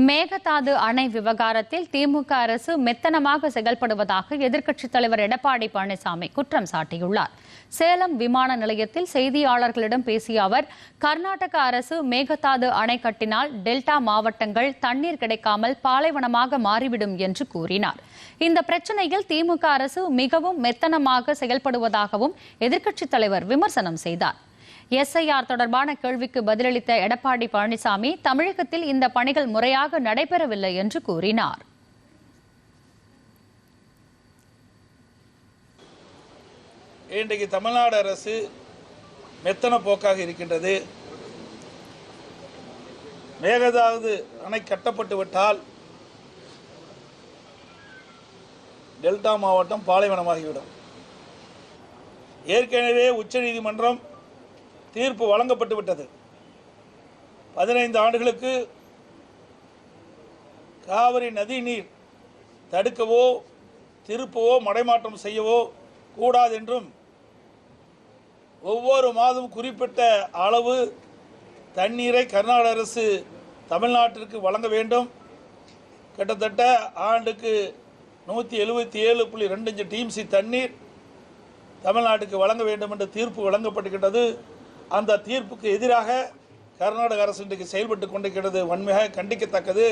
மேகதாது அணை விவகாரத்தில் திமுக அரசு மெத்தனமாக செயல்படுவதாக எதிர்க்கட்சித் தலைவர் எடப்பாடி பழனிசாமி குற்றம் சாட்டியுள்ளார். சேலம் விமான நிலையத்தில் செய்தியாளர்களிடம் பேசிய அவர், கர்நாடக அரசு மேகதாது அணை கட்டினால் டெல்டா மாவட்டங்கள் தண்ணீர் கிடைக்காமல் பாலைவனமாக மாறிவிடும் என்று கூறினார். இந்த பிரச்சனையில் திமுக அரசு மிகவும் மெத்தனமாக செயல்படுவதாகவும் எதிர்க்கட்சித் தலைவர் விமர்சனம் செய்தார். எஸ்ஐஆர் தொடர்பான கேள்விக்கு பதிலளித்த எடப்பாடி பழனிசாமி, தமிழகத்தில் இந்த பணிகள் முறையாக நடைபெறவில்லை என்று கூறினார். இன்றைக்கு தமிழ்நாடு அரசு மெத்தன போக்காக இருக்கின்றது. மேகதாது அணை கட்டப்பட்டு விட்டால் டெல்டா மாவட்டம் பாலைவனமாகிவிடும். ஏற்கனவே உச்சநீதிமன்றம் தீர்ப்பு வழங்கப்பட்டு விட்டது. 15 ஆண்டுகளுக்கு காவிரி நதி நீர் தடுக்கவோ திருப்பவோ மடைமாற்றம் செய்யவோ கூடாது என்றும், ஒவ்வொரு மாதம் குறிப்பிட்ட அளவு தண்ணீரை கர்நாடக அரசு தமிழ்நாட்டிற்கு வழங்க வேண்டும். கிட்டத்தட்ட ஆண்டுக்கு 177.25 டிஎம்சி தண்ணீர் தமிழ்நாட்டுக்கு வழங்க வேண்டும் என்ற தீர்ப்பு வழங்கப்பட்டுகின்றது. அந்த தீர்ப்புக்கு எதிராக கர்நாடக அரசு இன்றைக்கு செயல்பட்டு கொண்டிருக்கிறது. வன்மையாக கண்டிக்கத்தக்கது.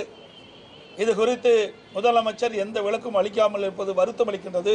இது குறித்து முதலமைச்சர் எந்த விளக்கும் அளிக்காமல் இருப்பது வருத்தம் அளிக்கின்றது.